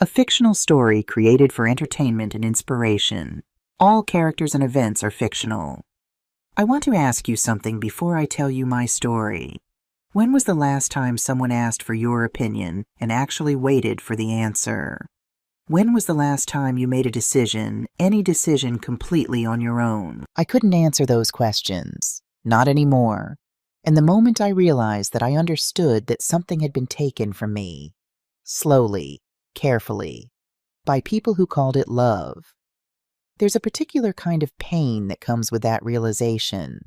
A fictional story created for entertainment and inspiration. All characters and events are fictional. I want to ask you something before I tell you my story. When was the last time someone asked for your opinion and actually waited for the answer? When was the last time you made a decision, any decision, completely on your own? I couldn't answer those questions. Not anymore. And the moment I realized that I understood that something had been taken from me, slowly, carefully, by people who called it love. There's a particular kind of pain that comes with that realization.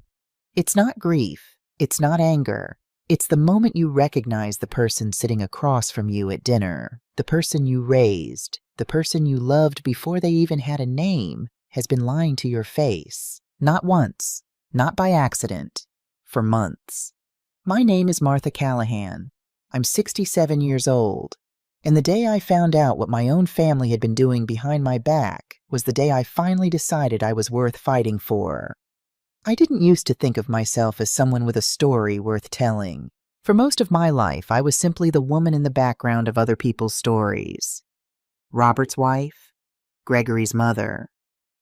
It's not grief. It's not anger. It's the moment you recognize the person sitting across from you at dinner, the person you raised, the person you loved before they even had a name, has been lying to your face. Not once, not by accident, for months. My name is Martha Callahan. I'm 67 years old. And the day I found out what my own family had been doing behind my back was the day I finally decided I was worth fighting for. I didn't used to think of myself as someone with a story worth telling. For most of my life, I was simply the woman in the background of other people's stories. Robert's wife, Gregory's mother,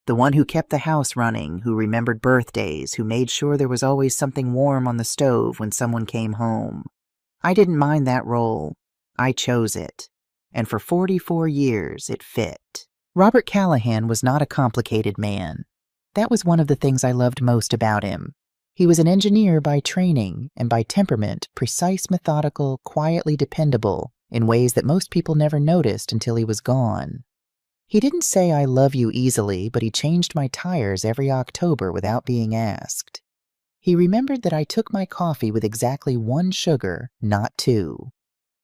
the one who kept the house running, who remembered birthdays, who made sure there was always something warm on the stove when someone came home. I didn't mind that role. I chose it. And for 44 years, it fit. Robert Callahan was not a complicated man. That was one of the things I loved most about him. He was an engineer by training and by temperament, precise, methodical, quietly dependable, in ways that most people never noticed until he was gone. He didn't say I love you easily, but he changed my tires every October without being asked. He remembered that I took my coffee with exactly 1 sugar, not 2.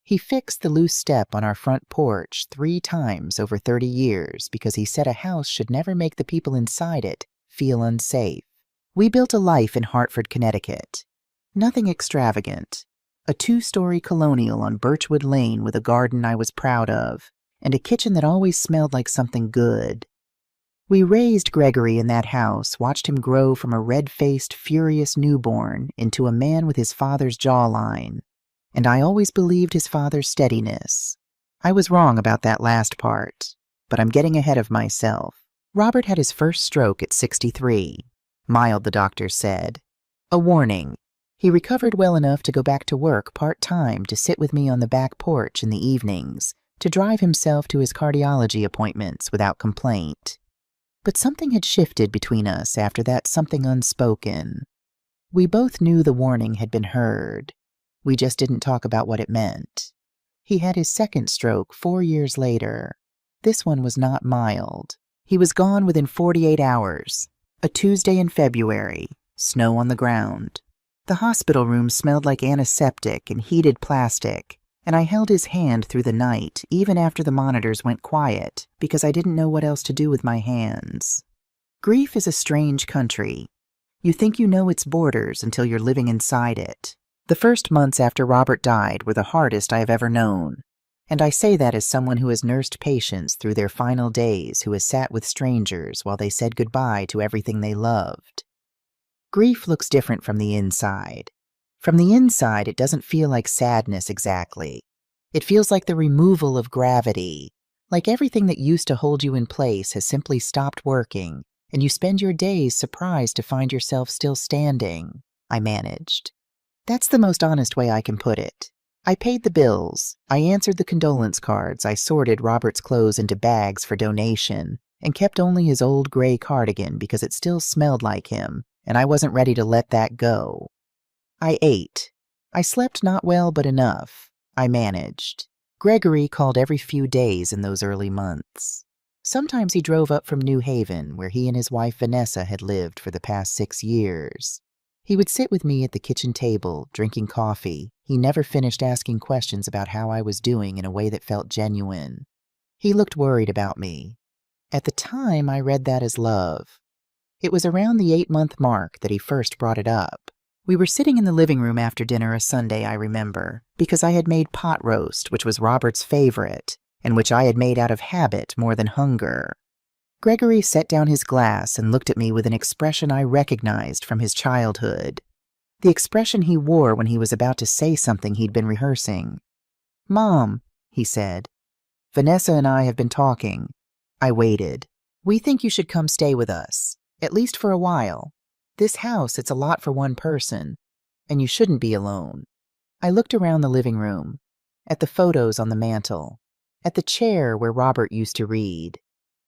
He fixed the loose step on our front porch 3 times over 30 years because he said a house should never make the people inside it feel unsafe. We built a life in Hartford, Connecticut. Nothing extravagant. A 2-story colonial on Birchwood Lane with a garden I was proud of, and a kitchen that always smelled like something good. We raised Gregory in that house, watched him grow from a red-faced, furious newborn into a man with his father's jawline. And I always believed his father's steadiness. I was wrong about that last part, but I'm getting ahead of myself. Robert had his first stroke at 63. Mild, the doctor said. A warning. He recovered well enough to go back to work part-time to sit with me on the back porch in the evenings, to drive himself to his cardiology appointments without complaint. But something had shifted between us after that something unspoken. We both knew the warning had been heard. We just didn't talk about what it meant. He had his second stroke 4 years later. This one was not mild. He was gone within 48 hours. A Tuesday in February. Snow on the ground. The hospital room smelled like antiseptic and heated plastic, and I held his hand through the night, even after the monitors went quiet, because I didn't know what else to do with my hands. Grief is a strange country. You think you know its borders until you're living inside it. The first months after Robert died were the hardest I have ever known, and I say that as someone who has nursed patients through their final days, who has sat with strangers while they said goodbye to everything they loved. Grief looks different from the inside. From the inside, it doesn't feel like sadness exactly. It feels like the removal of gravity, like everything that used to hold you in place has simply stopped working, and you spend your days surprised to find yourself still standing. I managed. That's the most honest way I can put it. I paid the bills, I answered the condolence cards, I sorted Robert's clothes into bags for donation, and kept only his old gray cardigan because it still smelled like him, and I wasn't ready to let that go. I ate. I slept not well but enough. I managed. Gregory called every few days in those early months. Sometimes he drove up from New Haven, where he and his wife Vanessa had lived for the past 6 years. He would sit with me at the kitchen table, drinking coffee. He never finished asking questions about how I was doing in a way that felt genuine. He looked worried about me. At the time, I read that as love. It was around the 8-month mark that he first brought it up. We were sitting in the living room after dinner a Sunday, I remember, because I had made pot roast, which was Robert's favorite, and which I had made out of habit more than hunger. Gregory set down his glass and looked at me with an expression I recognized from his childhood. The expression he wore when he was about to say something he'd been rehearsing. "Mom," he said. Vanessa and I have been talking. I waited. We think you should come stay with us, at least for a while. This house, it's a lot for one person, and you shouldn't be alone. I looked around the living room, at the photos on the mantel, at the chair where Robert used to read,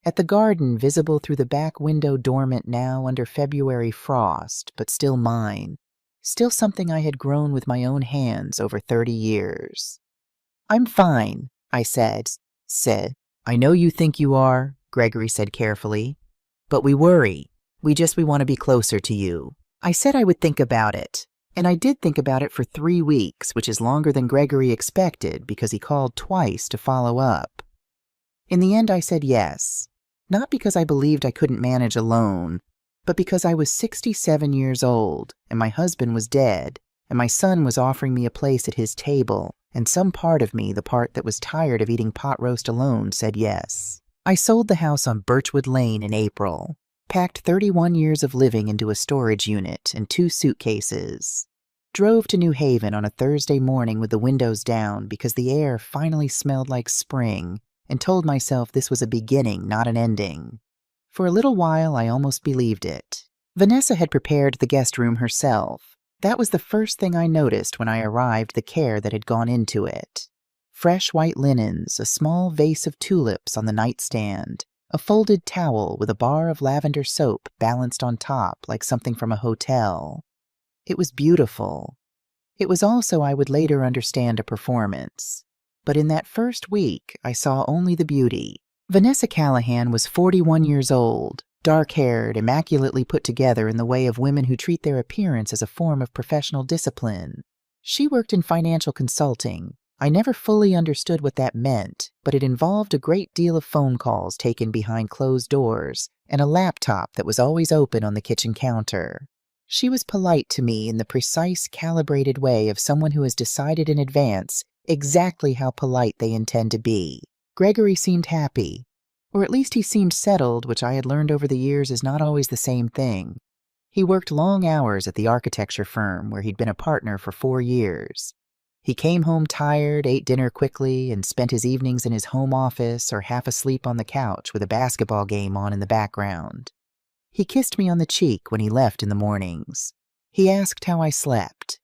at the garden visible through the back window dormant now under February frost, but still mine, still something I had grown with my own hands over 30 years. I'm fine, I said. I know you think you are, Gregory said carefully, but we worry. We want to be closer to you. I said I would think about it, and I did think about it for 3 weeks, which is longer than Gregory expected because he called twice to follow up. In the end, I said yes, not because I believed I couldn't manage alone, but because I was 67 years old, and my husband was dead, and my son was offering me a place at his table, and some part of me, the part that was tired of eating pot roast alone, said yes. I sold the house on Birchwood Lane in April, packed 31 years of living into a storage unit and 2 suitcases, drove to New Haven on a Thursday morning with the windows down because the air finally smelled like spring, and told myself this was a beginning, not an ending. For a little while, I almost believed it. Vanessa had prepared the guest room herself. That was the first thing I noticed when I arrived, the care that had gone into it. Fresh white linens, a small vase of tulips on the nightstand, a folded towel with a bar of lavender soap balanced on top like something from a hotel. It was beautiful. It was also, I would later understand, a performance. But in that first week, I saw only the beauty. Vanessa Callahan was 41 years old, dark-haired, immaculately put together in the way of women who treat their appearance as a form of professional discipline. She worked in financial consulting. I never fully understood what that meant, but it involved a great deal of phone calls taken behind closed doors and a laptop that was always open on the kitchen counter. She was polite to me in the precise, calibrated way of someone who has decided in advance exactly how polite they intend to be. Gregory seemed happy. Or at least he seemed settled, which I had learned over the years is not always the same thing. He worked long hours at the architecture firm where he'd been a partner for 4 years. He came home tired, ate dinner quickly, and spent his evenings in his home office or half asleep on the couch with a basketball game on in the background. He kissed me on the cheek when he left in the mornings. He asked how I slept.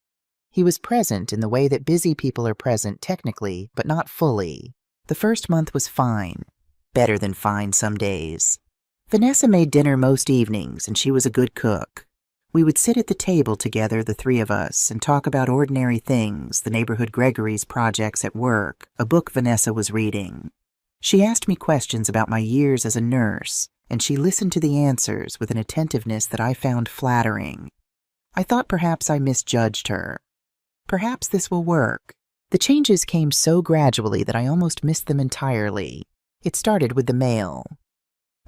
He was present in the way that busy people are present technically, but not fully. The first month was fine. Better than fine some days. Vanessa made dinner most evenings, and she was a good cook. We would sit at the table together, the 3 of us, and talk about ordinary things, the neighborhood Gregory's projects at work, a book Vanessa was reading. She asked me questions about my years as a nurse, and she listened to the answers with an attentiveness that I found flattering. I thought perhaps I misjudged her. Perhaps this will work. The changes came so gradually that I almost missed them entirely. It started with the mail.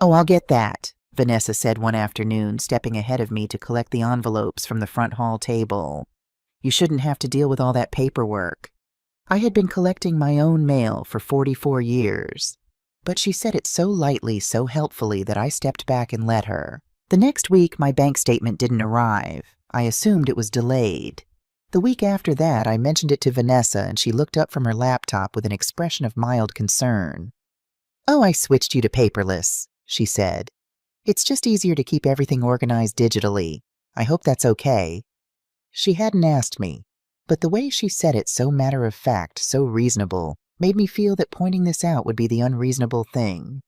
"Oh, I'll get that," Vanessa said one afternoon, stepping ahead of me to collect the envelopes from the front hall table. "You shouldn't have to deal with all that paperwork." I had been collecting my own mail for 44 years, but she said it so lightly, so helpfully that I stepped back and let her. The next week, my bank statement didn't arrive. I assumed it was delayed. The week after that, I mentioned it to Vanessa, and she looked up from her laptop with an expression of mild concern. "Oh, I switched you to paperless," she said. "It's just easier to keep everything organized digitally. I hope that's okay." She hadn't asked me, but the way she said it, so matter-of-fact, so reasonable, made me feel that pointing this out would be the unreasonable thing.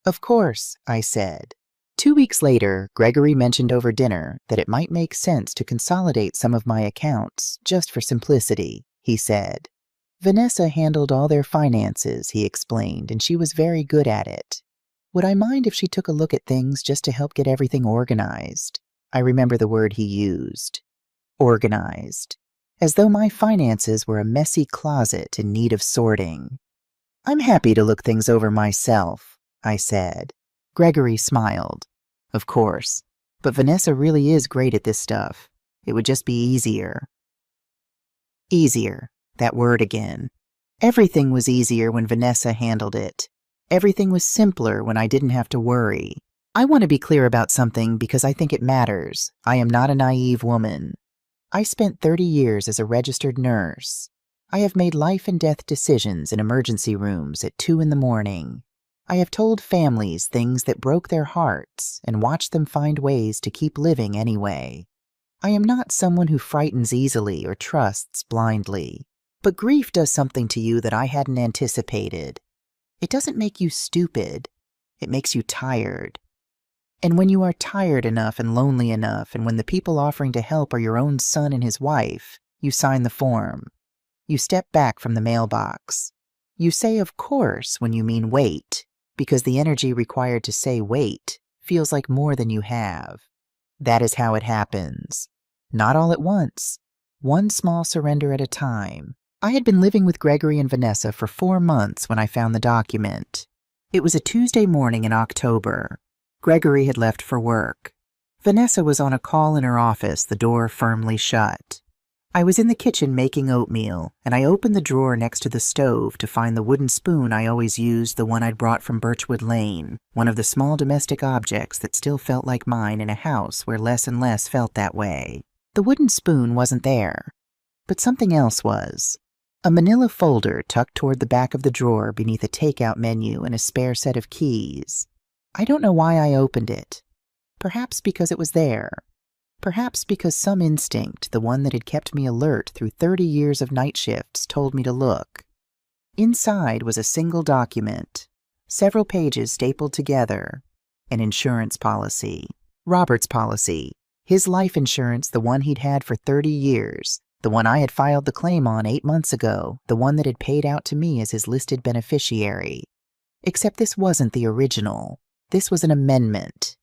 "Of course," I said. 2 weeks later, Gregory mentioned over dinner that it might make sense to consolidate some of my accounts, just for simplicity, he said. Vanessa handled all their finances, he explained, and she was very good at it. Would I mind if she took a look at things just to help get everything organized? I remember the word he used. Organized. As though my finances were a messy closet in need of sorting. "I'm happy to look things over myself," I said. Gregory smiled. "Of course. But Vanessa really is great at this stuff. It would just be easier." Easier. That word again. Everything was easier when Vanessa handled it. Everything was simpler when I didn't have to worry. I want to be clear about something because I think it matters. I am not a naive woman. I spent 30 years as a registered nurse. I have made life and death decisions in emergency rooms at 2 in the morning. I have told families things that broke their hearts and watched them find ways to keep living anyway. I am not someone who frightens easily or trusts blindly, but grief does something to you that I hadn't anticipated. It doesn't make you stupid. It makes you tired. And when you are tired enough and lonely enough, and when the people offering to help are your own son and his wife, you sign the form. You step back from the mailbox. You say of course when you mean wait, because the energy required to say wait feels like more than you have. That is how it happens. Not all at once. One small surrender at a time. I had been living with Gregory and Vanessa for 4 months when I found the document. It was a Tuesday morning in October. Gregory had left for work. Vanessa was on a call in her office, the door firmly shut. I was in the kitchen making oatmeal, and I opened the drawer next to the stove to find the wooden spoon I always used, the one I'd brought from Birchwood Lane, one of the small domestic objects that still felt like mine in a house where less and less felt that way. The wooden spoon wasn't there, but something else was. A manila folder tucked toward the back of the drawer beneath a takeout menu and a spare set of keys. I don't know why I opened it. Perhaps because it was there. Perhaps because some instinct, the one that had kept me alert through 30 years of night shifts, told me to look. Inside was a single document, several pages stapled together, an insurance policy. Robert's policy. His life insurance, the one he'd had for 30 years, the one I had filed the claim on 8 months ago, the one that had paid out to me as his listed beneficiary. Except this wasn't the original. This was an amendment.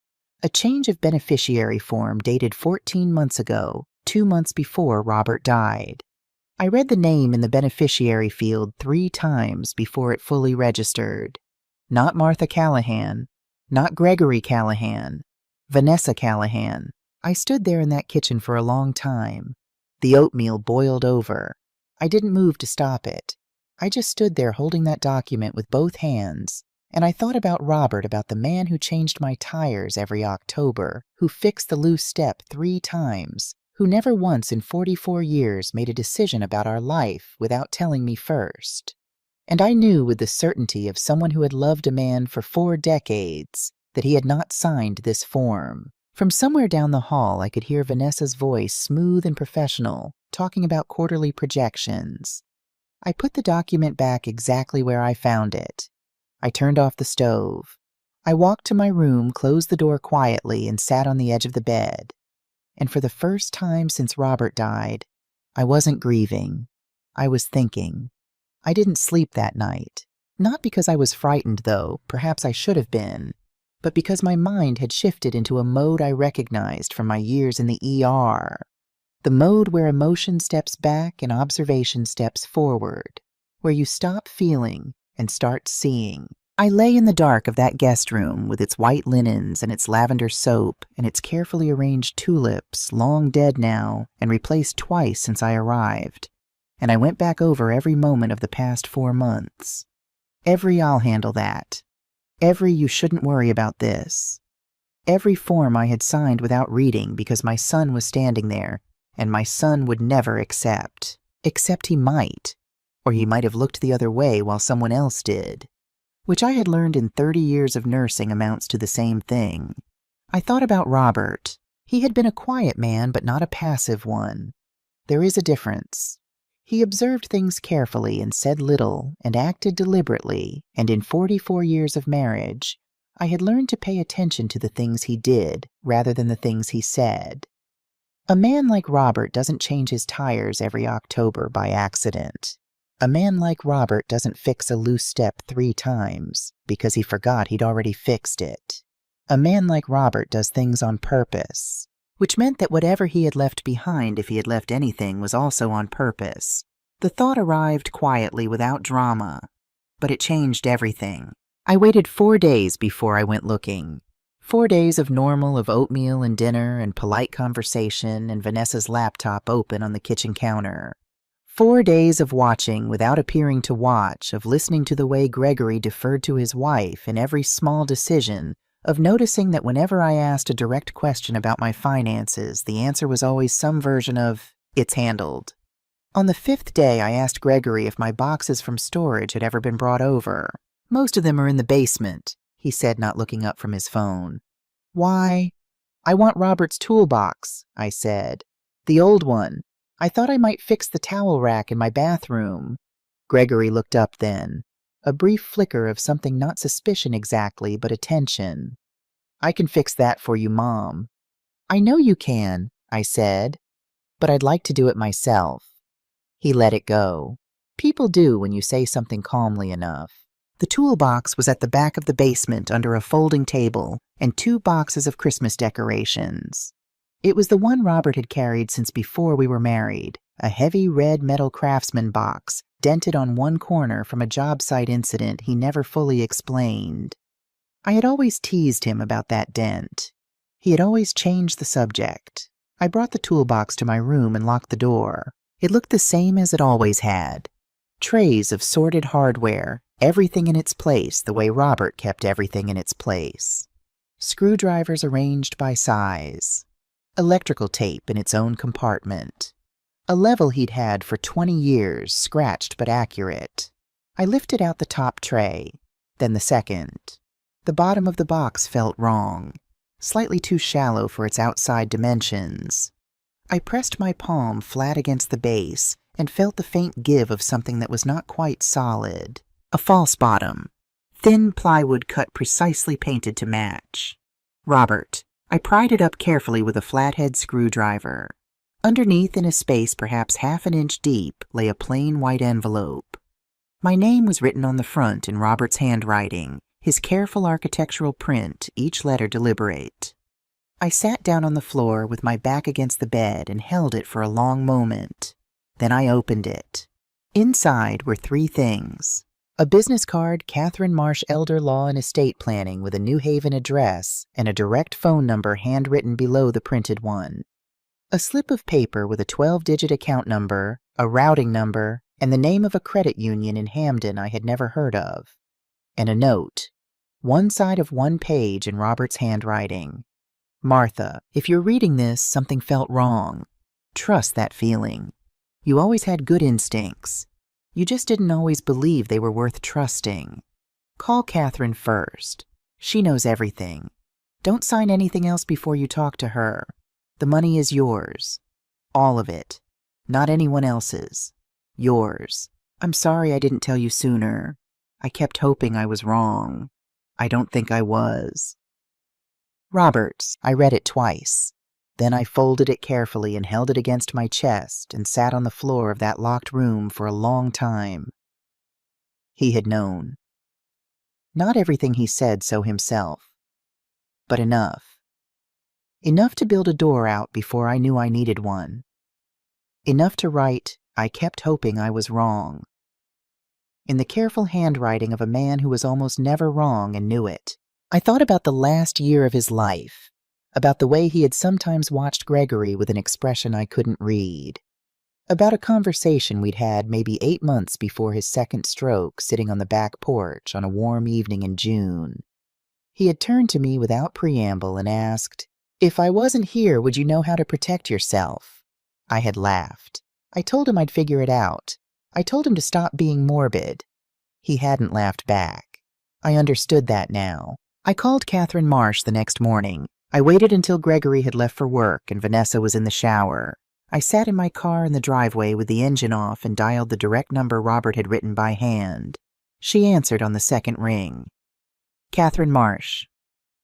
A change of beneficiary form dated 14 months ago, 2 months before Robert died. I read the name in the beneficiary field 3 times before it fully registered. Not Martha Callahan, not Gregory Callahan, Vanessa Callahan. I stood there in that kitchen for a long time. The oatmeal boiled over. I didn't move to stop it. I just stood there holding that document with both hands. And I thought about Robert, about the man who changed my tires every October, who fixed the loose step 3 times, who never once in 44 years made a decision about our life without telling me first. And I knew with the certainty of someone who had loved a man for 4 decades that he had not signed this form. From somewhere down the hall I could hear Vanessa's voice, smooth and professional, talking about quarterly projections. I put the document back exactly where I found it. I turned off the stove. I walked to my room, closed the door quietly, and sat on the edge of the bed. And for the first time since Robert died, I wasn't grieving. I was thinking. I didn't sleep that night. Not because I was frightened, though, perhaps I should have been, but because my mind had shifted into a mode I recognized from my years in the ER. The mode where emotion steps back and observation steps forward, where you stop feeling and start seeing. I lay in the dark of that guest room with its white linens and its lavender soap and its carefully arranged tulips, long dead now and replaced twice since I arrived. And I went back over every moment of the past 4 months. Every "I'll handle that." Every "you shouldn't worry about this." Every form I had signed without reading because my son was standing there and my son would never accept. Except he might. Or he might have looked the other way while someone else did, which I had learned in 30 years of nursing amounts to the same thing. I thought about Robert. He had been a quiet man, but not a passive one. There is a difference. He observed things carefully and said little and acted deliberately, and in 44 years of marriage, I had learned to pay attention to the things he did rather than the things he said. A man like Robert doesn't change his tires every October by accident. A man like Robert doesn't fix a loose step 3 times because he forgot he'd already fixed it. A man like Robert does things on purpose, which meant that whatever he had left behind, if he had left anything, was also on purpose. The thought arrived quietly without drama, but it changed everything. I waited 4 days before I went looking. 4 days of normal, of oatmeal and dinner and polite conversation and Vanessa's laptop open on the kitchen counter. 4 days of watching without appearing to watch, of listening to the way Gregory deferred to his wife in every small decision, of noticing that whenever I asked a direct question about my finances, the answer was always some version of, "It's handled." On the 5th day, I asked Gregory if my boxes from storage had ever been brought over. Most of them are in the basement, he said, not looking up from his phone. Why? I want Robert's toolbox, I said. The old one. I thought I might fix the towel rack in my bathroom. Gregory looked up then. A brief flicker of something not suspicion exactly, but attention. I can fix that for you, Mom. I know you can, I said, but I'd like to do it myself. He let it go. People do when you say something calmly enough. The toolbox was at the back of the basement under a folding table and 2 boxes of Christmas decorations. It was the one Robert had carried since before we were married, a heavy red metal Craftsman box, dented on one corner from a job site incident he never fully explained. I had always teased him about that dent. He had always changed the subject. I brought the toolbox to my room and locked the door. It looked the same as it always had. Trays of sorted hardware, everything in its place the way Robert kept everything in its place. Screwdrivers arranged by size. Electrical tape in its own compartment. A level he'd had for 20 years, scratched but accurate. I lifted out the top tray, then the second. The bottom of the box felt wrong, slightly too shallow for its outside dimensions. I pressed my palm flat against the base and felt the faint give of something that was not quite solid. A false bottom. Thin plywood cut precisely painted to match. Robert. I pried it up carefully with a flathead screwdriver. Underneath, in a space perhaps half an inch deep, lay a plain white envelope. My name was written on the front in Robert's handwriting, his careful architectural print, each letter deliberate. I sat down on the floor with my back against the bed and held it for a long moment. Then I opened it. Inside were 3 things. A business card, Catherine Marsh Elder Law and Estate Planning with a New Haven address and a direct phone number handwritten below the printed one. A slip of paper with a 12-digit account number, a routing number, and the name of a credit union in Hamden I had never heard of. And a note. One side of 1 page in Robert's handwriting. Martha, if you're reading this, something felt wrong. Trust that feeling. You always had good instincts. You just didn't always believe they were worth trusting. Call Catherine first. She knows everything. Don't sign anything else before you talk to her. The money is yours. All of it. Not anyone else's. Yours. I'm sorry I didn't tell you sooner. I kept hoping I was wrong. I don't think I was. Roberts. I read it twice. Then I folded it carefully and held it against my chest and sat on the floor of that locked room for a long time. He had known. Not everything he said so himself, but enough. Enough to build a door out before I knew I needed one. Enough to write, I kept hoping I was wrong. In the careful handwriting of a man who was almost never wrong and knew it. I thought about the last year of his life, about the way he had sometimes watched Gregory with an expression I couldn't read, about a conversation we'd had maybe 8 months before his second stroke sitting on the back porch on a warm evening in June. He had turned to me without preamble and asked, "If I wasn't here, would you know how to protect yourself?" I had laughed. I told him I'd figure it out. I told him to stop being morbid. He hadn't laughed back. I understood that now. I called Catherine Marsh the next morning. I waited until Gregory had left for work and Vanessa was in the shower. I sat in my car in the driveway with the engine off and dialed the direct number Robert had written by hand. She answered on the second ring. Catherine Marsh.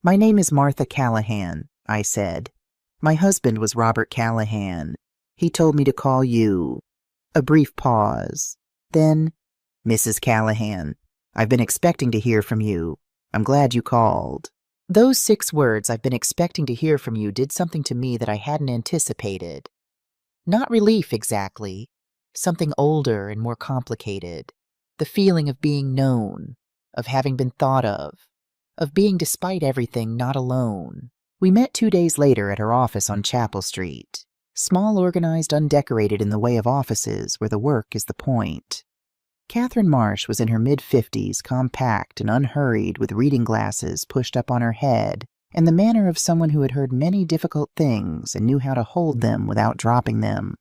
My name is Martha Callahan, I said. My husband was Robert Callahan. He told me to call you. A brief pause. Then, Mrs. Callahan, I've been expecting to hear from you. I'm glad you called. Those 6 words, I've been expecting to hear from you, did something to me that I hadn't anticipated. Not relief exactly, something older and more complicated. The feeling of being known, of having been thought of being, despite everything, not alone. We met 2 days later at her office on Chapel Street. Small, organized, undecorated in the way of offices where the work is the point. Catherine Marsh was in her mid-50s, compact and unhurried, with reading glasses pushed up on her head, and the manner of someone who had heard many difficult things and knew how to hold them without dropping them.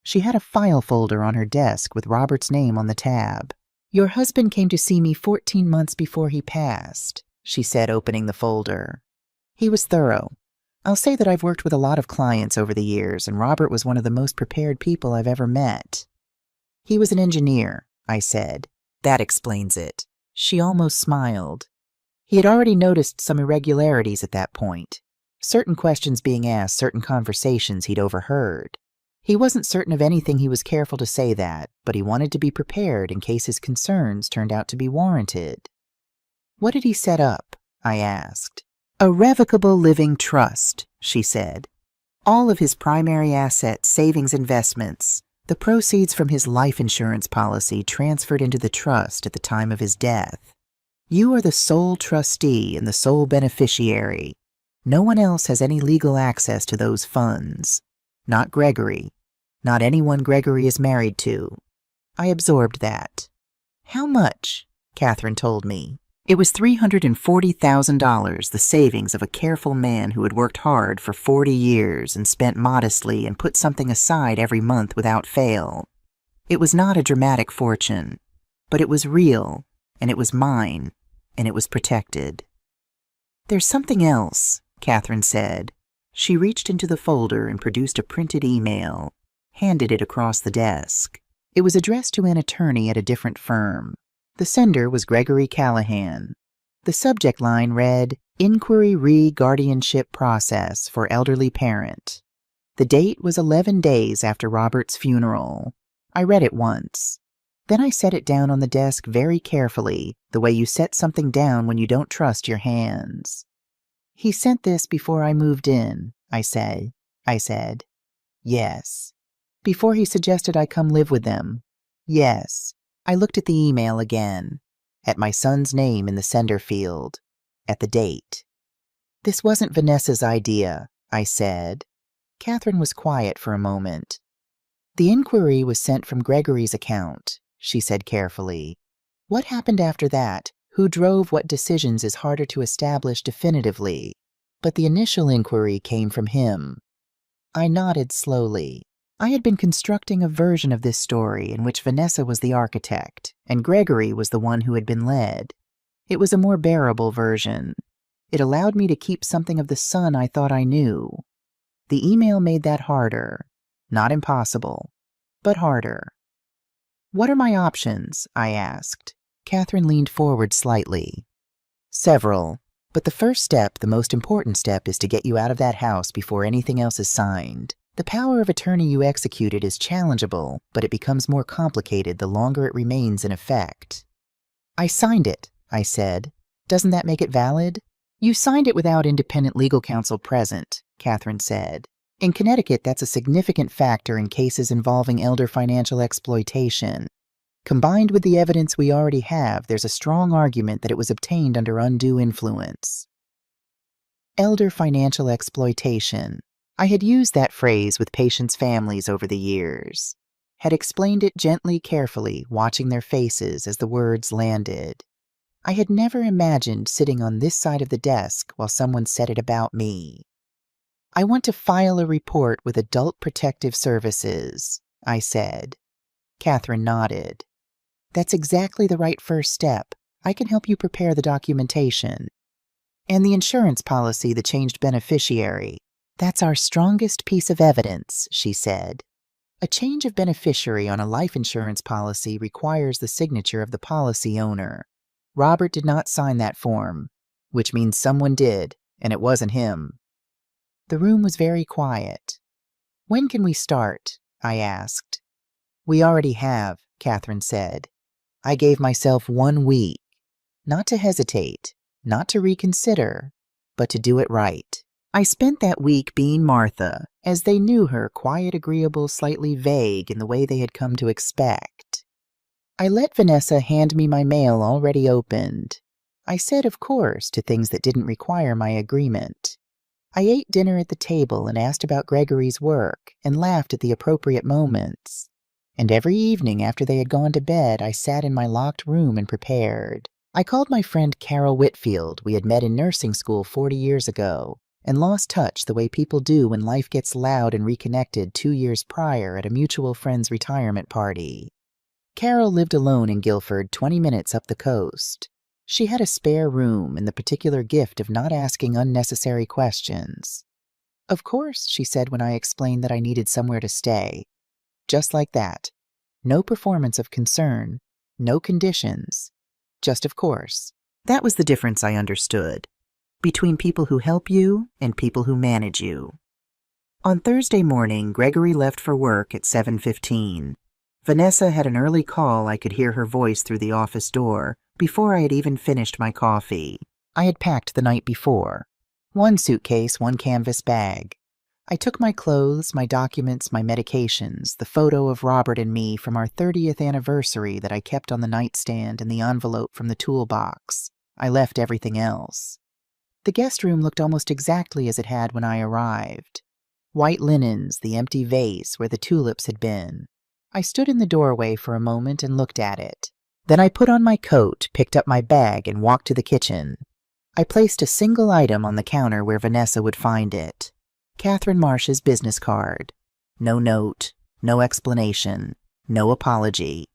She had a file folder on her desk with Robert's name on the tab. "Your husband came to see me 14 months before he passed," she said, opening the folder. "He was thorough. I'll say that I've worked with a lot of clients over the years, and Robert was one of the most prepared people I've ever met." "He was an engineer," I said. "That explains it." She almost smiled. He had already noticed some irregularities at that point. Certain questions being asked, certain conversations he'd overheard. He wasn't certain of anything he was careful to say that, but he wanted to be prepared in case his concerns turned out to be warranted. "What did he set up?" I asked. "A revocable living trust," she said. "All of his primary assets, savings, investments, the proceeds from his life insurance policy transferred into the trust at the time of his death. You are the sole trustee and the sole beneficiary. No one else has any legal access to those funds. Not Gregory. Not anyone Gregory is married to." I absorbed that. "How much?" Catherine told me. It was $340,000, the savings of a careful man who had worked hard for 40 years and spent modestly and put something aside every month without fail. It was not a dramatic fortune, but it was real, and it was mine, and it was protected. "There's something else," Catherine said. She reached into the folder and produced a printed email, handed it across the desk. It was addressed to an attorney at a different firm. The sender was Gregory Callahan. The subject line read, "Inquiry Re-Guardianship Process for Elderly Parent." The date was 11 days after Robert's funeral. I read it once. Then I set it down on the desk very carefully, the way you set something down when you don't trust your hands. "He sent this before I moved in," I said. "Yes." "Before he suggested I come live with them." "Yes." I looked at the email again, at my son's name in the sender field, at the date. "This wasn't Vanessa's idea," I said. Catherine was quiet for a moment. "The inquiry was sent from Gregory's account," she said carefully. "What happened after that, who drove what decisions is harder to establish definitively, but the initial inquiry came from him." I nodded slowly. I had been constructing a version of this story in which Vanessa was the architect, and Gregory was the one who had been led. It was a more bearable version. It allowed me to keep something of the son I thought I knew. The email made that harder. Not impossible, but harder. "What are my options?" I asked. Catherine leaned forward slightly. "Several, but the first step, the most important step, is to get you out of that house before anything else is signed. The power of attorney you executed is challengeable, but it becomes more complicated the longer it remains in effect." "I signed it," I said. "Doesn't that make it valid?" "You signed it without independent legal counsel present," Catherine said. "In Connecticut, that's a significant factor in cases involving elder financial exploitation. Combined with the evidence we already have, there's a strong argument that it was obtained under undue influence." Elder financial exploitation. I had used that phrase with patients' families over the years, had explained it gently, carefully, watching their faces as the words landed. I had never imagined sitting on this side of the desk while someone said it about me. "I want to file a report with Adult Protective Services," I said. Catherine nodded. "That's exactly the right first step. I can help you prepare the documentation. And the insurance policy, the changed beneficiary. That's our strongest piece of evidence," she said. "A change of beneficiary on a life insurance policy requires the signature of the policy owner. Robert did not sign that form, which means someone did, and it wasn't him." The room was very quiet. "When can we start?" I asked. "We already have," Catherine said. "I gave myself 1 week. Not to hesitate, not to reconsider, but to do it right." I spent that week being Martha, as they knew her, quiet, agreeable, slightly vague in the way they had come to expect. I let Vanessa hand me my mail already opened. I said, of course, to things that didn't require my agreement. I ate dinner at the table and asked about Gregory's work and laughed at the appropriate moments. And every evening after they had gone to bed, I sat in my locked room and prepared. I called my friend Carol Whitfield. We had met in nursing school 40 years ago. and lost touch the way people do when life gets loud and reconnected 2 years prior at a mutual friend's retirement party. Carol lived alone in Guilford, 20 minutes up the coast. She had a spare room and the particular gift of not asking unnecessary questions. "Of course," she said when I explained that I needed somewhere to stay. Just like that. No performance of concern, no conditions. Just of course. That was the difference I understood between people who help you and people who manage you. On Thursday morning, Gregory left for work at 7:15. Vanessa had an early call. I could hear her voice through the office door before I had even finished my coffee. I had packed the night before. 1 suitcase, 1 canvas bag. I took my clothes, my documents, my medications, the photo of Robert and me from our 30th anniversary that I kept on the nightstand, and the envelope from the toolbox. I left everything else. The guest room looked almost exactly as it had when I arrived. White linens, the empty vase where the tulips had been. I stood in the doorway for a moment and looked at it. Then I put on my coat, picked up my bag, and walked to the kitchen. I placed a single item on the counter where Vanessa would find it. Catherine Marsh's business card. No note, no explanation, no apology.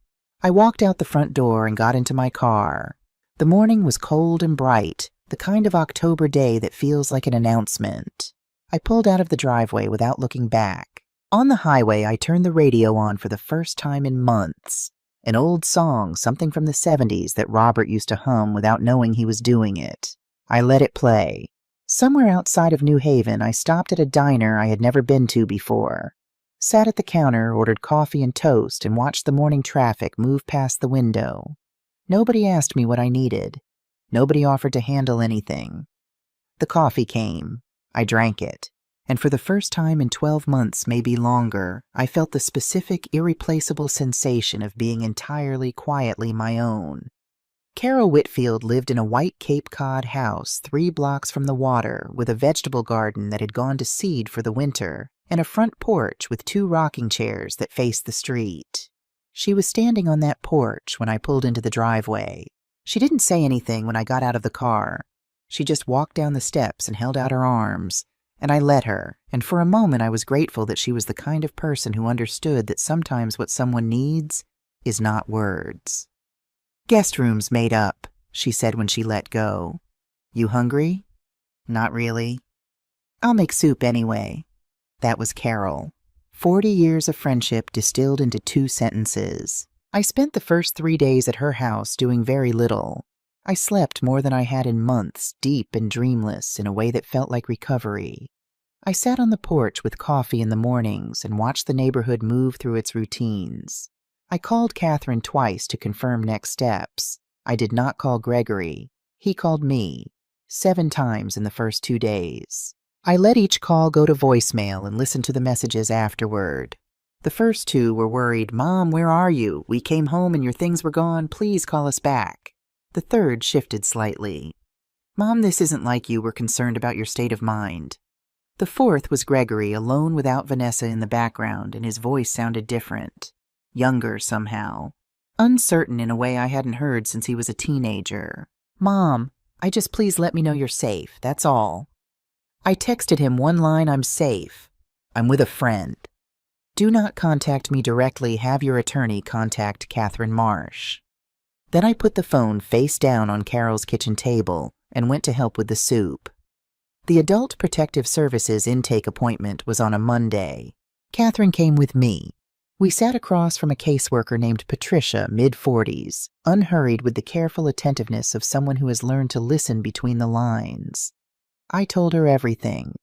I walked out the front door and got into my car. The morning was cold and bright, the kind of October day that feels like an announcement. I pulled out of the driveway without looking back. On the highway, I turned the radio on for the first time in months. An old song, something from the 70s that Robert used to hum without knowing he was doing it. I let it play. Somewhere outside of New Haven, I stopped at a diner I had never been to before. Sat at the counter, ordered coffee and toast, and watched the morning traffic move past the window. Nobody asked me what I needed. Nobody offered to handle anything. The coffee came. I drank it. And for the first time in 12 months, maybe longer, I felt the specific, irreplaceable sensation of being entirely, quietly my own. Carol Whitfield lived in a white Cape Cod house 3 blocks from the water, with a vegetable garden that had gone to seed for the winter, and a front porch with 2 rocking chairs that faced the street. She was standing on that porch when I pulled into the driveway. She didn't say anything when I got out of the car. She just walked down the steps and held out her arms. And I let her, and for a moment I was grateful that she was the kind of person who understood that sometimes what someone needs is not words. "Guest room's made up," she said when she let go. "You hungry?" "Not really." "I'll make soup anyway." That was Carol. 40 years of friendship distilled into 2 sentences. I spent the first 3 days at her house doing very little. I slept more than I had in months, deep and dreamless, in a way that felt like recovery. I sat on the porch with coffee in the mornings and watched the neighborhood move through its routines. I called Catherine twice to confirm next steps. I did not call Gregory. He called me. 7 times in the first 2 days. I let each call go to voicemail and listened to the messages afterward. The first 2 were worried, "Mom, where are you? We came home and your things were gone. Please call us back." The third shifted slightly. "Mom, this isn't like you. We're concerned about your state of mind." The fourth was Gregory, alone without Vanessa in the background, and his voice sounded different. Younger, somehow. Uncertain in a way I hadn't heard since he was a teenager. "Mom, please let me know you're safe. That's all." I texted him one line, "I'm safe. I'm with a friend. Do not contact me directly. Have your attorney contact Catherine Marsh." Then I put the phone face down on Carol's kitchen table and went to help with the soup. The Adult Protective Services intake appointment was on a Monday. Catherine came with me. We sat across from a caseworker named Patricia, mid-40s, unhurried with the careful attentiveness of someone who has learned to listen between the lines. I told her everything.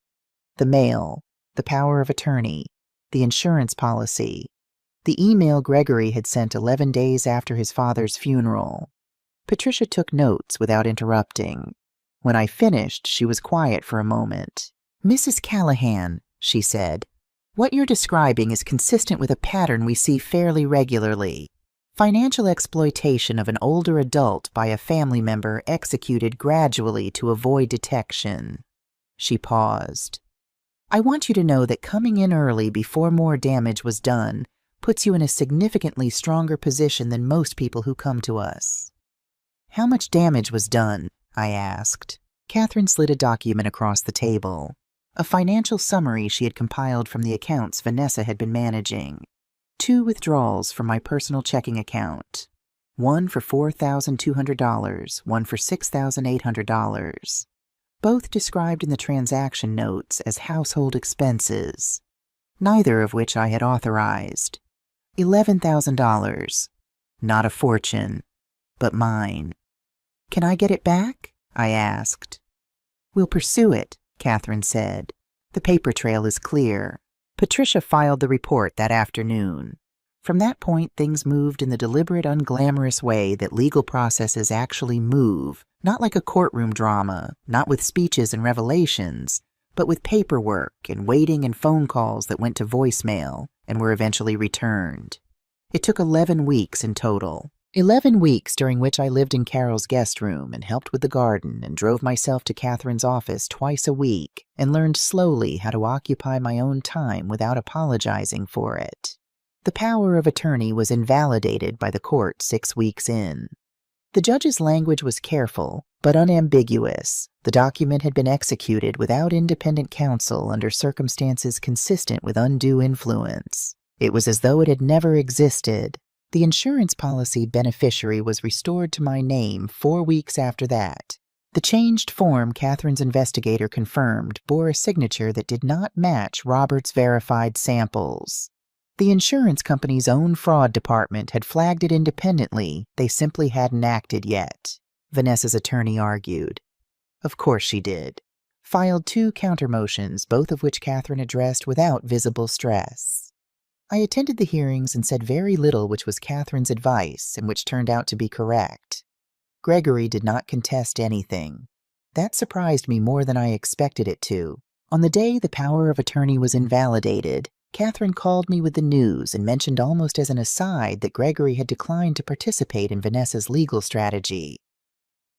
The mail, the power of attorney, the insurance policy, the email Gregory had sent 11 days after his father's funeral. Patricia took notes without interrupting. When I finished, she was quiet for a moment. "Mrs. Callahan," she said, "what you're describing is consistent with a pattern we see fairly regularly. Financial exploitation of an older adult by a family member executed gradually to avoid detection." She paused. "I want you to know that coming in early before more damage was done puts you in a significantly stronger position than most people who come to us." "How much damage was done?" I asked. Catherine slid a document across the table, a financial summary she had compiled from the accounts Vanessa had been managing. 2 withdrawals from my personal checking account. One for $4,200, one for $6,800. Both described in the transaction notes as household expenses, neither of which I had authorized. $11,000. Not a fortune, but mine. Can I get it back? I asked. We'll pursue it, Catherine said. The paper trail is clear. Patricia filed the report that afternoon. From that point, things moved in the deliberate, unglamorous way that legal processes actually move, not like a courtroom drama, not with speeches and revelations, but with paperwork and waiting and phone calls that went to voicemail and were eventually returned. It took 11 weeks in total. 11 weeks during which I lived in Carol's guest room and helped with the garden and drove myself to Catherine's office twice a week and learned slowly how to occupy my own time without apologizing for it. The power of attorney was invalidated by the court 6 weeks in. The judge's language was careful, but unambiguous. The document had been executed without independent counsel under circumstances consistent with undue influence. It was as though it had never existed. The insurance policy beneficiary was restored to my name 4 weeks after that. The changed form Catherine's investigator confirmed bore a signature that did not match Robert's verified samples. The insurance company's own fraud department had flagged it independently, they simply hadn't acted yet, Vanessa's attorney argued. Of course she did. Filed 2 countermotions, both of which Catherine addressed without visible stress. I attended the hearings and said very little which was Catherine's advice and which turned out to be correct. Gregory did not contest anything. That surprised me more than I expected it to. On the day the power of attorney was invalidated, Catherine called me with the news and mentioned almost as an aside that Gregory had declined to participate in Vanessa's legal strategy.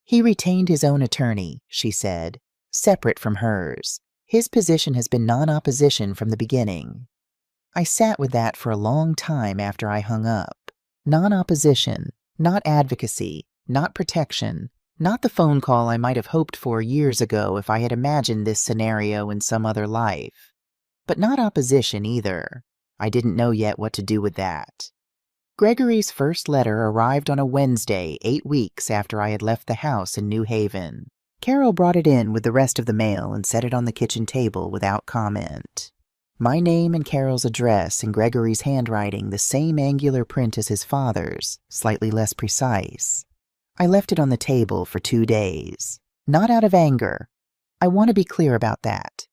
He retained his own attorney, she said, separate from hers. His position has been non-opposition from the beginning. I sat with that for a long time after I hung up. Non-opposition, not advocacy, not protection, not the phone call I might have hoped for years ago if I had imagined this scenario in some other life. But not opposition either. I didn't know yet what to do with that. Gregory's first letter arrived on a Wednesday, 8 weeks after I had left the house in New Haven. Carol brought it in with the rest of the mail and set it on the kitchen table without comment. My name and Carol's address in Gregory's handwriting, the same angular print as his father's, slightly less precise. I left it on the table for 2 days. Not out of anger. I want to be clear about that.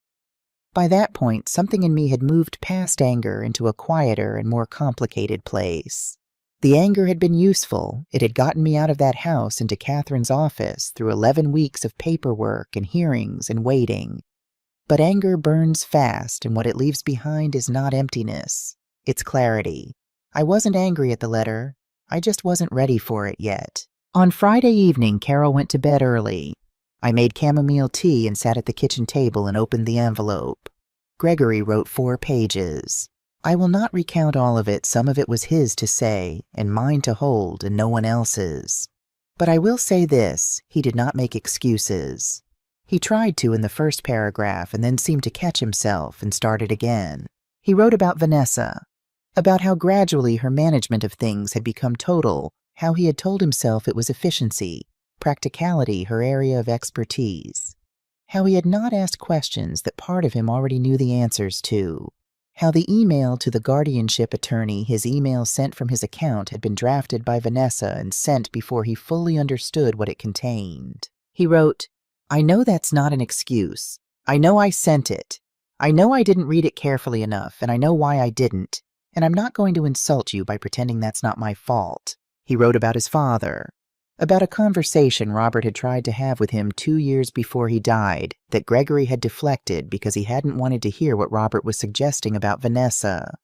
By that point, something in me had moved past anger into a quieter and more complicated place. The anger had been useful. It had gotten me out of that house into Catherine's office through 11 weeks of paperwork and hearings and waiting. But anger burns fast, and what it leaves behind is not emptiness. It's clarity. I wasn't angry at the letter. I just wasn't ready for it yet. On Friday evening, Carol went to bed early. I made chamomile tea and sat at the kitchen table and opened the envelope. Gregory wrote 4 pages. I will not recount all of it. Some of it was his to say, and mine to hold, and no one else's. But I will say this, he did not make excuses. He tried to in the first paragraph and then seemed to catch himself and started again. He wrote about Vanessa, about how gradually her management of things had become total, how he had told himself it was efficiency, practicality her area of expertise, how he had not asked questions that part of him already knew the answers to, how the email to the guardianship attorney his email sent from his account had been drafted by Vanessa and sent before he fully understood what it contained. He wrote, I know that's not an excuse. I know I sent it. I know I didn't read it carefully enough, and I know why I didn't, and I'm not going to insult you by pretending that's not my fault. He wrote about his father, about a conversation Robert had tried to have with him 2 years before he died that Gregory had deflected because he hadn't wanted to hear what Robert was suggesting about Vanessa,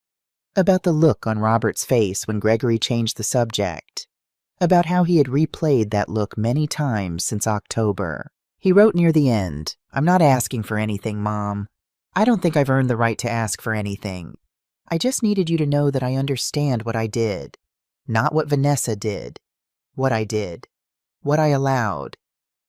about the look on Robert's face when Gregory changed the subject, about how he had replayed that look many times since October. He wrote near the end, I'm not asking for anything, Mom. I don't think I've earned the right to ask for anything. I just needed you to know that I understand what I did. Not what Vanessa did. What I did. What I allowed.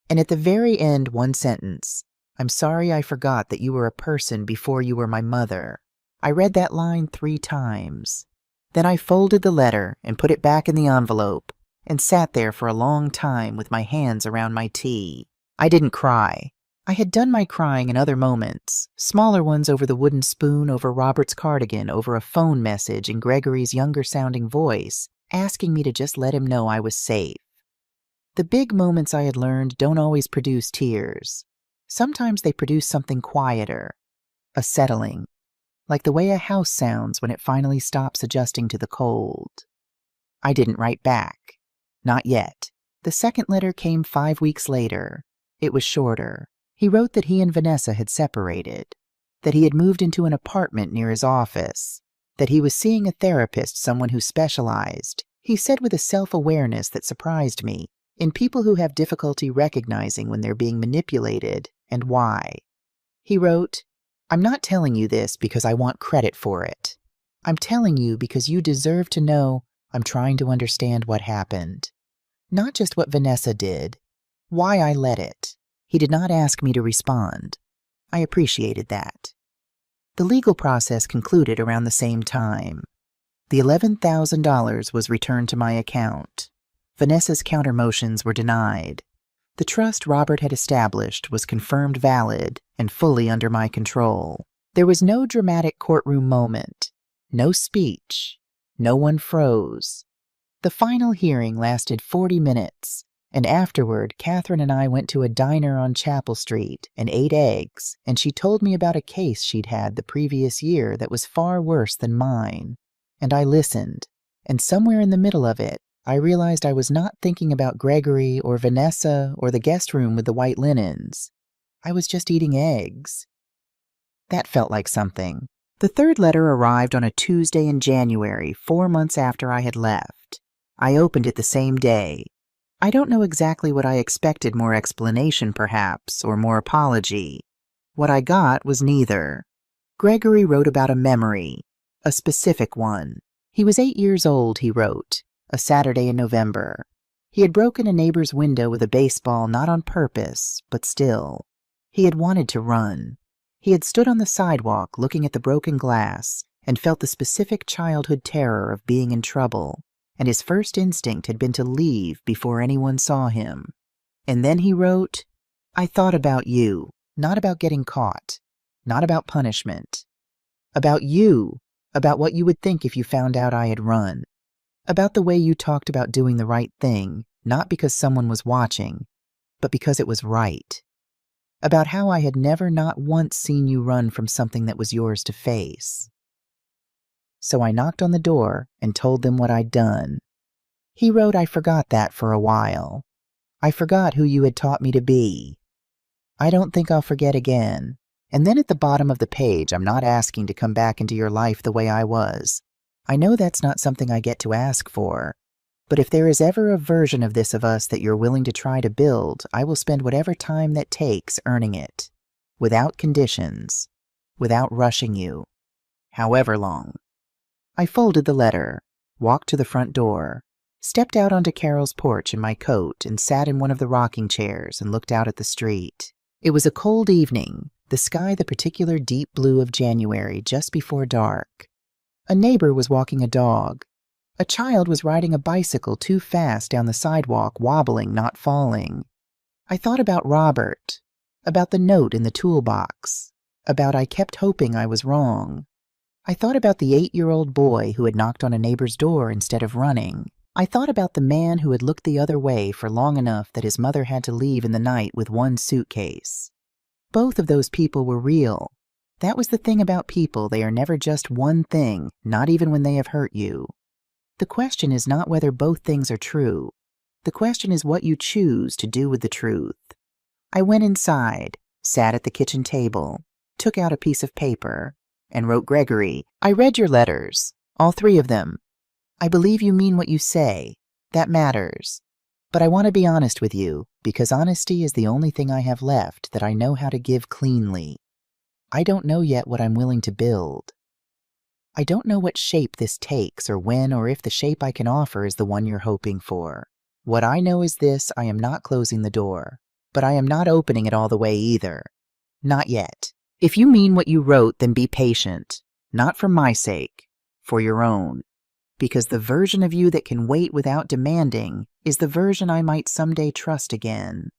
And at the very end, one sentence, "I'm sorry I forgot that you were a person before you were my mother." I read that line 3 times. Then I folded the letter and put it back in the envelope and sat there for a long time with my hands around my tea. I didn't cry. I had done my crying in other moments, smaller ones over the wooden spoon over Robert's cardigan, over a phone message in Gregory's younger-sounding voice, asking me to just let him know I was safe. The big moments, I had learned, don't always produce tears. Sometimes they produce something quieter, a settling, like the way a house sounds when it finally stops adjusting to the cold. I didn't write back. Not yet. The second letter came 5 weeks later. It was shorter. He wrote that he and Vanessa had separated, that he had moved into an apartment near his office, that he was seeing a therapist, someone who specialized, he said with a self-awareness that surprised me, in people who have difficulty recognizing when they're being manipulated and why. He wrote, "I'm not telling you this because I want credit for it. I'm telling you because you deserve to know I'm trying to understand what happened. Not just what Vanessa did, why I let it." He did not ask me to respond. I appreciated that. The legal process concluded around the same time. The $11,000 was returned to my account. Vanessa's counter-motions were denied. The trust Robert had established was confirmed valid and fully under my control. There was no dramatic courtroom moment, no speech, no one froze. The final hearing lasted 40 minutes, and afterward, Catherine and I went to a diner on Chapel Street and ate eggs, and she told me about a case she'd had the previous year that was far worse than mine. And I listened, and somewhere in the middle of it, I realized I was not thinking about Gregory or Vanessa or the guest room with the white linens. I was just eating eggs. That felt like something. The third letter arrived on a Tuesday in January, 4 months after I had left. I opened it the same day. I don't know exactly what I expected, more explanation perhaps, or more apology. What I got was neither. Gregory wrote about a memory, a specific one. He was 8 years old, he wrote, a Saturday in November. He had broken a neighbor's window with a baseball, not on purpose, but still. He had wanted to run. He had stood on the sidewalk looking at the broken glass and felt the specific childhood terror of being in trouble, and his first instinct had been to leave before anyone saw him. And then he wrote, "I thought about you, not about getting caught, not about punishment. About you, about what you would think if you found out I had run. About the way you talked about doing the right thing, not because someone was watching, but because it was right. About how I had never not once seen you run from something that was yours to face." So I knocked on the door and told them what I'd done. He wrote, "I forgot that for a while. I forgot who you had taught me to be. I don't think I'll forget again." And then at the bottom of the page, "I'm not asking to come back into your life the way I was. I know that's not something I get to ask for. But if there is ever a version of this of us that you're willing to try to build, I will spend whatever time that takes earning it. Without conditions. Without rushing you. However long." I folded the letter, walked to the front door, stepped out onto Carol's porch in my coat and sat in one of the rocking chairs and looked out at the street. It was a cold evening, the sky the particular deep blue of January just before dark. A neighbor was walking a dog. A child was riding a bicycle too fast down the sidewalk, wobbling, not falling. I thought about Robert, about the note in the toolbox, about I kept hoping I was wrong. I thought about the 8-year-old boy who had knocked on a neighbor's door instead of running. I thought about the man who had looked the other way for long enough that his mother had to leave in the night with one suitcase. Both of those people were real. That was the thing about people, they are never just one thing, not even when they have hurt you. The question is not whether both things are true. The question is what you choose to do with the truth. I went inside, sat at the kitchen table, took out a piece of paper, and wrote Gregory, "I read your letters, all 3 of them. I believe you mean what you say. That matters. But I want to be honest with you, because honesty is the only thing I have left that I know how to give cleanly. I don't know yet what I'm willing to build. I don't know what shape this takes or when or if the shape I can offer is the one you're hoping for. What I know is this: I am not closing the door. but I am not opening it all the way either. Not yet. If you mean what you wrote, then be patient. Not for my sake, for your own. Because the version of you that can wait without demanding is the version I might someday trust again.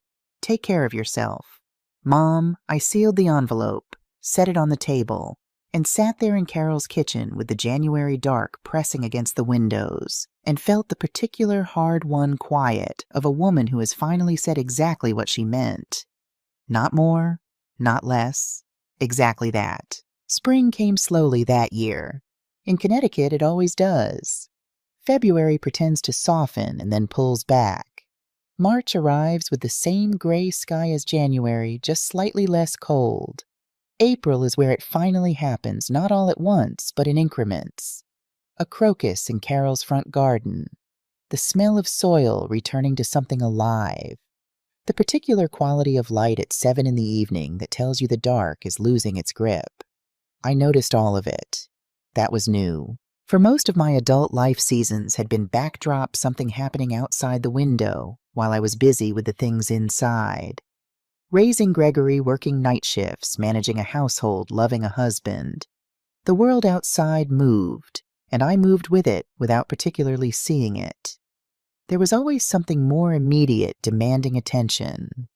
Take care of yourself. Mom, I sealed the envelope, set it on the table, and sat there in Carol's kitchen with the January dark pressing against the windows, and felt the particular hard-won quiet of a woman who has finally said exactly what she meant. Not more, not less, exactly that. Spring came slowly that year. In Connecticut, it always does. February pretends to soften and then pulls back. March arrives with the same gray sky as January, just slightly less cold. April is where it finally happens, not all at once, but in increments. A crocus in Carol's front garden. The smell of soil returning to something alive. The particular quality of light at 7 in the evening that tells you the dark is losing its grip. I noticed all of it. That was new. For most of my adult life seasons had been backdrop something happening outside the window while I was busy with the things inside. Raising Gregory, working night shifts, managing a household, loving a husband. The world outside moved, and I moved with it without particularly seeing it. There was always something more immediate demanding attention.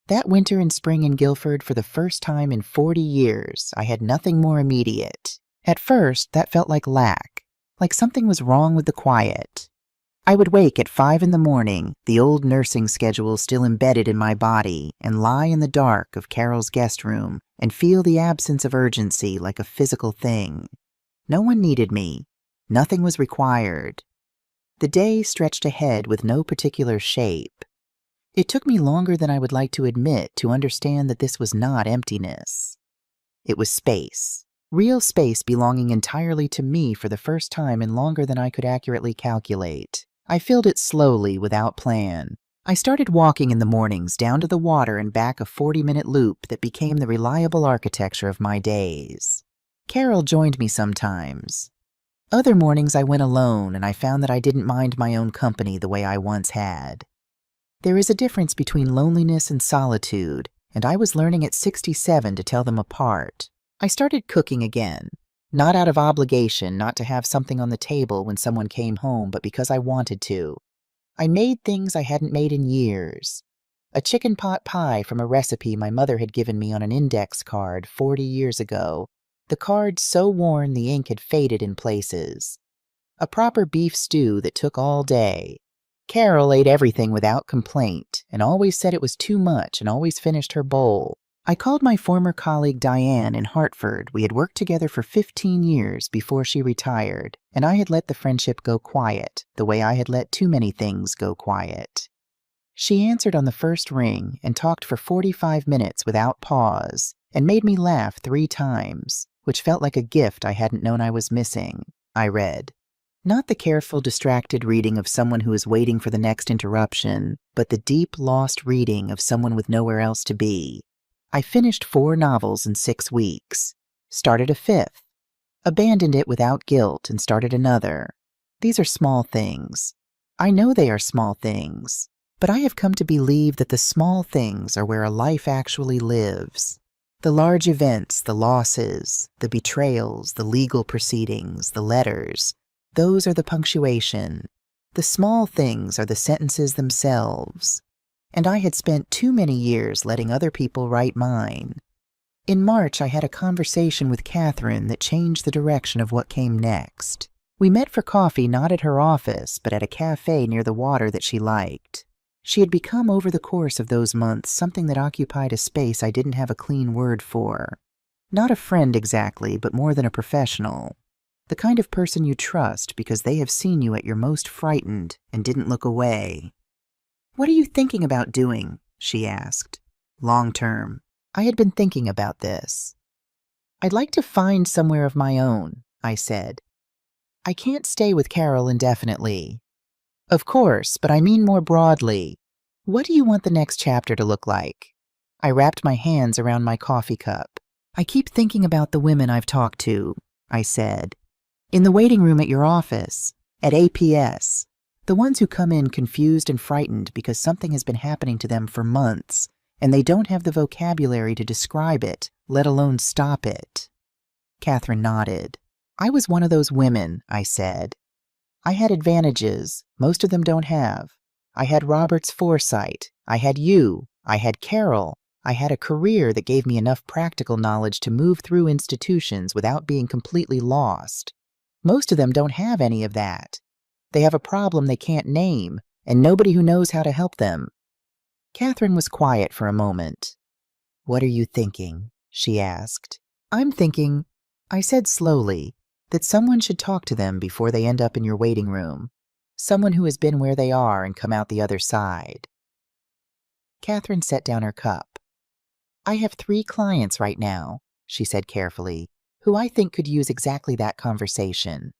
That winter and spring in Guilford, for the first time in 40 years, I had nothing more immediate. At first, that felt like lack, like something was wrong with the quiet. I would wake at 5 in the morning, the old nursing schedule still embedded in my body, and lie in the dark of Carol's guest room and feel the absence of urgency like a physical thing. No one needed me. Nothing was required. The day stretched ahead with no particular shape. It took me longer than I would like to admit to understand that this was not emptiness. It was space. Real space belonging entirely to me for the first time in longer than I could accurately calculate. I filled it slowly, without plan. I started walking in the mornings down to the water and back a 40-minute loop that became the reliable architecture of my days. Carol joined me sometimes. Other mornings I went alone, and I found that I didn't mind my own company the way I once had. There is a difference between loneliness and solitude, and I was learning at 67 to tell them apart. I started cooking again. Not out of obligation not to have something on the table when someone came home, but because I wanted to. I made things I hadn't made in years. A chicken pot pie from a recipe my mother had given me on an index card 40 years ago, the card so worn the ink had faded in places. A proper beef stew that took all day. Carol ate everything without complaint, and always said it was too much and always finished her bowl. I called my former colleague Diane in Hartford. We had worked together for 15 years before she retired, and I had let the friendship go quiet, the way I had let too many things go quiet. She answered on the first ring and talked for 45 minutes without pause, and made me laugh 3 times, which felt like a gift I hadn't known I was missing. I read. Not the careful, distracted reading of someone who is waiting for the next interruption, but the deep, lost reading of someone with nowhere else to be. I finished 4 novels in 6 weeks, started a 5th, abandoned it without guilt and started another. These are small things. I know they are small things, but I have come to believe that the small things are where a life actually lives. The large events, the losses, the betrayals, the legal proceedings, the letters, those are the punctuation. The small things are the sentences themselves. And I had spent too many years letting other people write mine. In March, I had a conversation with Catherine that changed the direction of what came next. We met for coffee not at her office, but at a cafe near the water that she liked. She had become over the course of those months something that occupied a space I didn't have a clean word for. Not a friend exactly, but more than a professional. The kind of person you trust because they have seen you at your most frightened and didn't look away. "What are you thinking about doing?" she asked. "Long term." I had been thinking about this. "I'd like to find somewhere of my own," I said. "I can't stay with Carol indefinitely." "Of course, but I mean more broadly. What do you want the next chapter to look like?" I wrapped my hands around my coffee cup. "I keep thinking about the women I've talked to," I said. "In the waiting room at your office, at APS. The ones who come in confused and frightened because something has been happening to them for months, and they don't have the vocabulary to describe it, let alone stop it. Catherine nodded. I was one of those women, I said. I had advantages most of them don't have. I had Robert's foresight. I had you. I had Carol. I had a career that gave me enough practical knowledge to move through institutions without being completely lost. Most of them don't have any of that. They have a problem they can't name, and nobody who knows how to help them. Catherine was quiet for a moment. What are you thinking? She asked. I'm thinking, I said slowly, that someone should talk to them before they end up in your waiting room. Someone who has been where they are and come out the other side. Catherine set down her cup. I have 3 clients right now, she said carefully, who I think could use exactly that conversation.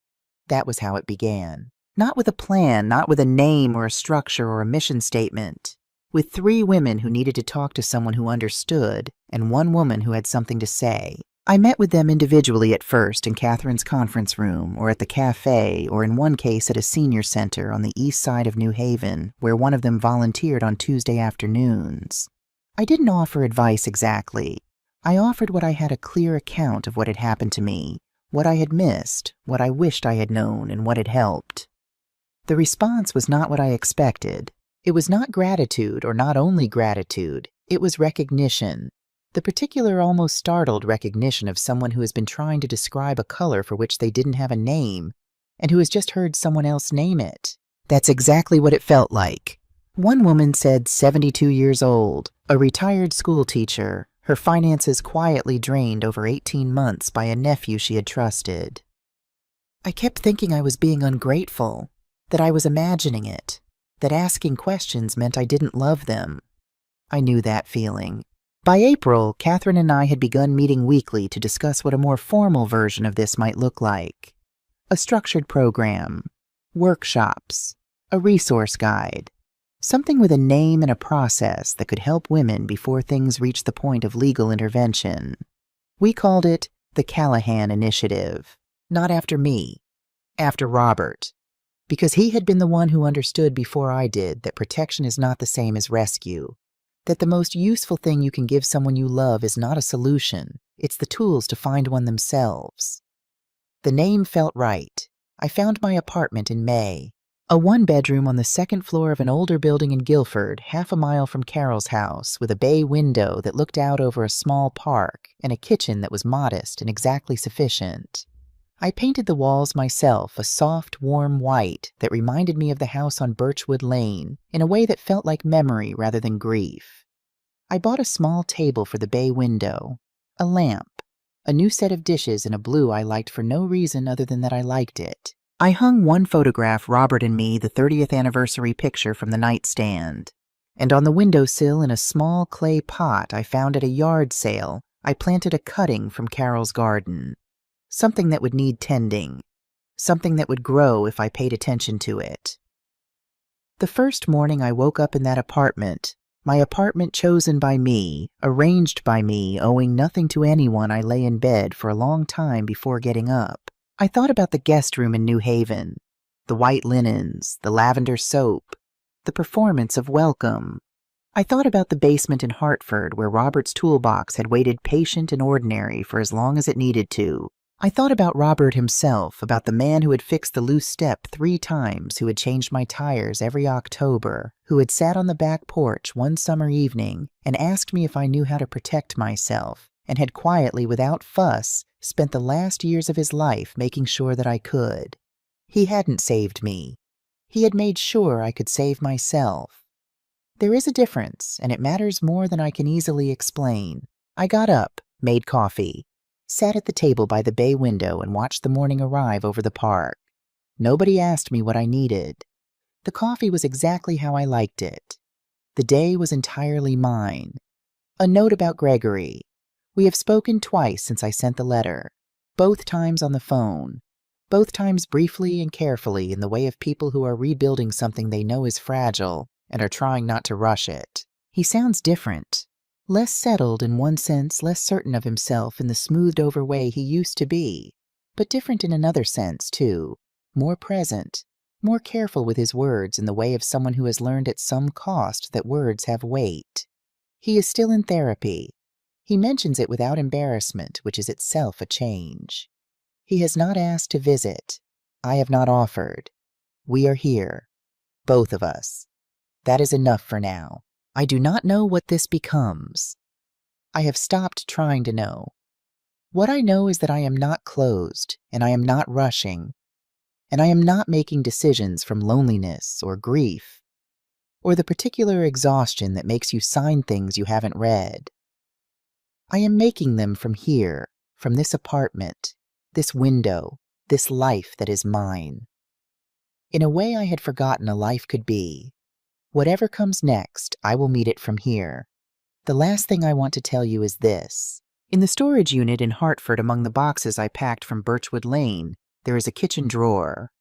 That was how it began. Not with a plan, not with a name or a structure or a mission statement. With 3 women who needed to talk to someone who understood, and 1 woman who had something to say. I met with them individually at first in Catherine's conference room, or at the cafe, or in one case at a senior center on the east side of New Haven, where one of them volunteered on Tuesday afternoons. I didn't offer advice exactly. I offered what I had a clear account of what had happened to me, what I had missed, what I wished I had known, and what had helped. The response was not what I expected. It was not gratitude, or not only gratitude. It was recognition. The particular, almost startled recognition of someone who has been trying to describe a color for which they didn't have a name, and who has just heard someone else name it. That's exactly what it felt like. One woman said 72 years old, a retired school teacher, her finances quietly drained over 18 months by a nephew she had trusted. I kept thinking I was being ungrateful, that I was imagining it, that asking questions meant I didn't love them. I knew that feeling. By April, Catherine and I had begun meeting weekly to discuss what a more formal version of this might look like. A structured program, workshops, a resource guide, something with a name and a process that could help women before things reached the point of legal intervention. We called it the Callahan Initiative, not after me, after Robert, because he had been the one who understood before I did that protection is not the same as rescue. That the most useful thing you can give someone you love is not a solution, it's the tools to find one themselves. The name felt right. I found my apartment in May, a 1-bedroom on the 2nd floor of an older building in Guilford, half a mile from Carol's house, with a bay window that looked out over a small park and a kitchen that was modest and exactly sufficient. I painted the walls myself a soft, warm white that reminded me of the house on Birchwood Lane in a way that felt like memory rather than grief. I bought a small table for the bay window, a lamp, a new set of dishes in a blue I liked for no reason other than that I liked it. I hung one photograph, Robert and me, the 30th anniversary picture, from the nightstand. And on the windowsill in a small clay pot I found at a yard sale, I planted a cutting from Carol's garden. Something that would need tending. Something that would grow if I paid attention to it. The first morning I woke up in that apartment, my apartment chosen by me, arranged by me, owing nothing to anyone, I lay in bed for a long time before getting up. I thought about the guest room in New Haven, the white linens, the lavender soap, the performance of welcome. I thought about the basement in Hartford where Robert's toolbox had waited patient and ordinary for as long as it needed to. I thought about Robert himself, about the man who had fixed the loose step 3 times, who had changed my tires every October, who had sat on the back porch one summer evening and asked me if I knew how to protect myself, and had quietly, without fuss, spent the last years of his life making sure that I could. He hadn't saved me. He had made sure I could save myself. There is a difference, and it matters more than I can easily explain. I got up, made coffee, sat at the table by the bay window and watched the morning arrive over the park. Nobody asked me what I needed. The coffee was exactly how I liked it. The day was entirely mine. A note about Gregory. We have spoken twice since I sent the letter, both times on the phone, both times briefly and carefully in the way of people who are rebuilding something they know is fragile and are trying not to rush it. He sounds different. Less settled in one sense, less certain of himself in the smoothed-over way he used to be, but different in another sense, too, more present, more careful with his words in the way of someone who has learned at some cost that words have weight. He is still in therapy. He mentions it without embarrassment, which is itself a change. He has not asked to visit. I have not offered. We are here, both of us. That is enough for now. I do not know what this becomes. I have stopped trying to know. What I know is that I am not closed, and I am not rushing, and I am not making decisions from loneliness or grief, or the particular exhaustion that makes you sign things you haven't read. I am making them from here, from this apartment, this window, this life that is mine. In a way I had forgotten a life could be. Whatever comes next, I will meet it from here. The last thing I want to tell you is this. In the storage unit in Hartford, among the boxes I packed from Birchwood Lane, there is a kitchen drawer.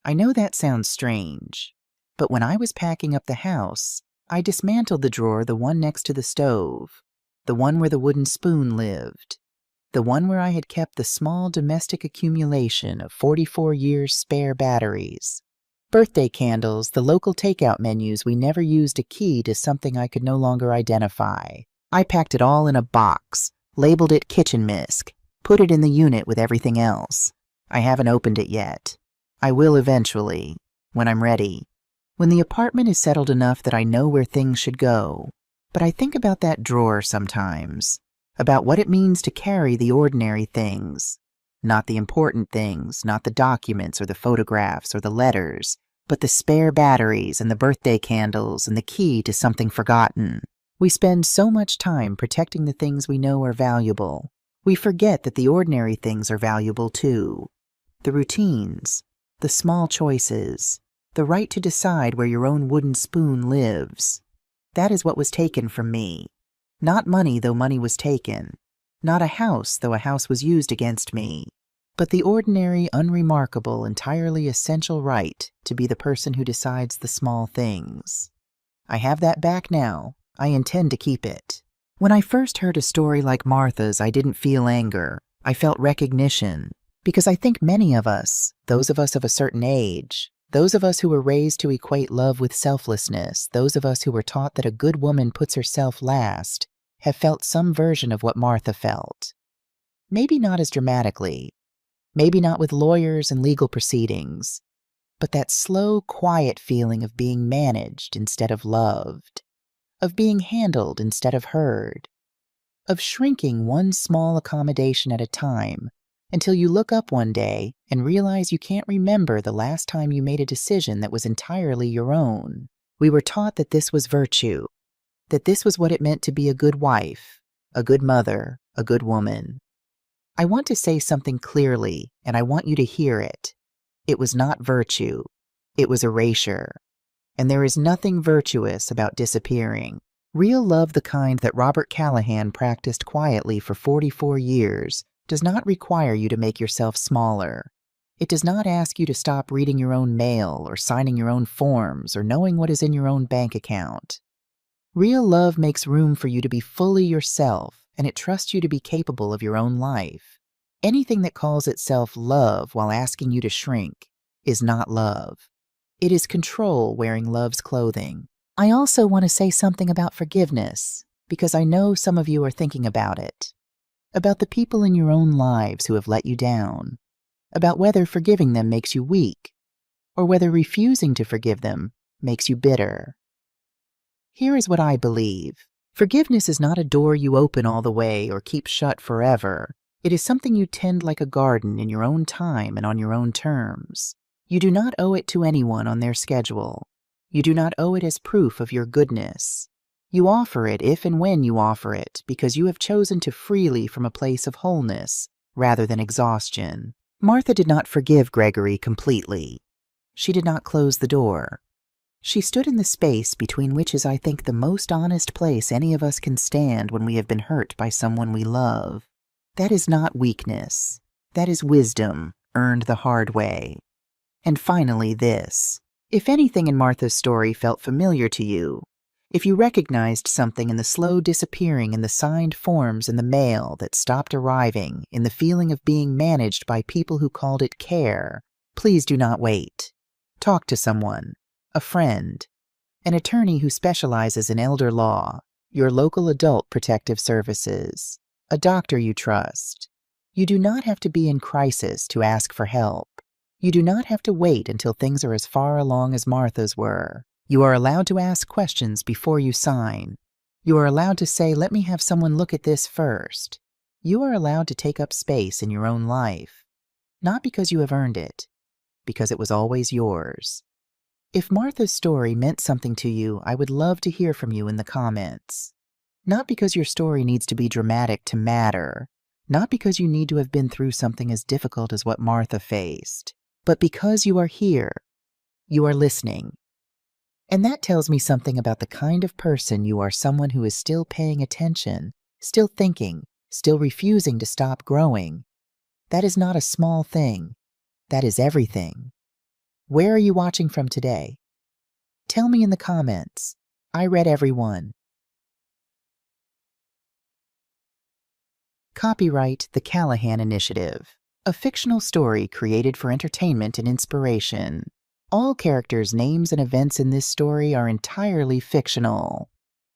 I know that sounds strange, but when I was packing up the house, I dismantled the drawer, the one next to the stove, the one where the wooden spoon lived, the one where I had kept the small domestic accumulation of 44 years' spare batteries, birthday candles, the local takeout menus we never used, a key to something I could no longer identify. I packed it all in a box, labeled it Kitchen Misc, put it in the unit with everything else. I haven't opened it yet. I will eventually, when I'm ready, when the apartment is settled enough that I know where things should go. But I think about that drawer sometimes, about what it means to carry the ordinary things, not the important things, not the documents or the photographs or the letters, but the spare batteries and the birthday candles and the key to something forgotten. We spend so much time protecting the things we know are valuable. We forget that the ordinary things are valuable too. The routines, the small choices, the right to decide where your own wooden spoon lives. That is what was taken from me. Not money, though money was taken. Not a house, though a house was used against me. But the ordinary, unremarkable, entirely essential right to be the person who decides the small things. I have that back now. I intend to keep it. When I first heard a story like Martha's, I didn't feel anger. I felt recognition. Because I think many of us, those of us of a certain age, those of us who were raised to equate love with selflessness, those of us who were taught that a good woman puts herself last, have felt some version of what Martha felt. Maybe not as dramatically, maybe not with lawyers and legal proceedings, but that slow, quiet feeling of being managed instead of loved, of being handled instead of heard, of shrinking one small accommodation at a time until you look up one day and realize you can't remember the last time you made a decision that was entirely your own. We were taught that this was virtue, that this was what it meant to be a good wife, a good mother, a good woman. I want to say something clearly, and I want you to hear it. It was not virtue. It was erasure. And there is nothing virtuous about disappearing. Real love, the kind that Robert Callahan practiced quietly for 44 years, does not require you to make yourself smaller. It does not ask you to stop reading your own mail or signing your own forms or knowing what is in your own bank account. Real love makes room for you to be fully yourself, and it trusts you to be capable of your own life. Anything that calls itself love while asking you to shrink is not love. It is control wearing love's clothing. I also want to say something about forgiveness, because I know some of you are thinking about it. About the people in your own lives who have let you down. About whether forgiving them makes you weak, or whether refusing to forgive them makes you bitter. Here is what I believe. Forgiveness is not a door you open all the way or keep shut forever. It is something you tend like a garden in your own time and on your own terms. You do not owe it to anyone on their schedule. You do not owe it as proof of your goodness. You offer it if and when you offer it because you have chosen to freely from a place of wholeness rather than exhaustion. Martha did not forgive Gregory completely. She did not close the door. She stood in the space between which is, I think, the most honest place any of us can stand when we have been hurt by someone we love. That is not weakness. That is wisdom, earned the hard way. And finally, this. If anything in Martha's story felt familiar to you, if you recognized something in the slow disappearing in the signed forms in the mail that stopped arriving, in the feeling of being managed by people who called it care, please do not wait. Talk to someone, a friend, an attorney who specializes in elder law. your local adult protective services, a doctor you trust. You do not have to be in crisis to ask for help. You do not have to wait until things are as far along as Martha's were. You are allowed to ask questions before you sign. You are allowed to say, "Let me have someone look at this first." You are allowed to take up space in your own life, not because you have earned it, because it was always yours. If Martha's story meant something to you, I would love to hear from you in the comments. Not because your story needs to be dramatic to matter, not because you need to have been through something as difficult as what Martha faced, but because you are here, you are listening. And that tells me something about the kind of person you are, someone who is still paying attention, still thinking, still refusing to stop growing. That is not a small thing. That is everything. Where are you watching from today? Tell me in the comments. I read every one. Copyright The Callahan Initiative, a fictional story created for entertainment and inspiration. All characters' names and events in this story are entirely fictional.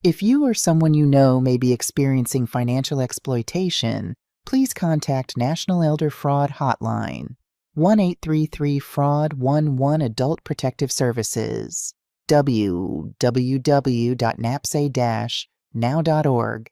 If you or someone you know may be experiencing financial exploitation, please contact National Elder Fraud Hotline, 1-833-FRAUD-11 Adult Protective Services, www.napsa-now.org.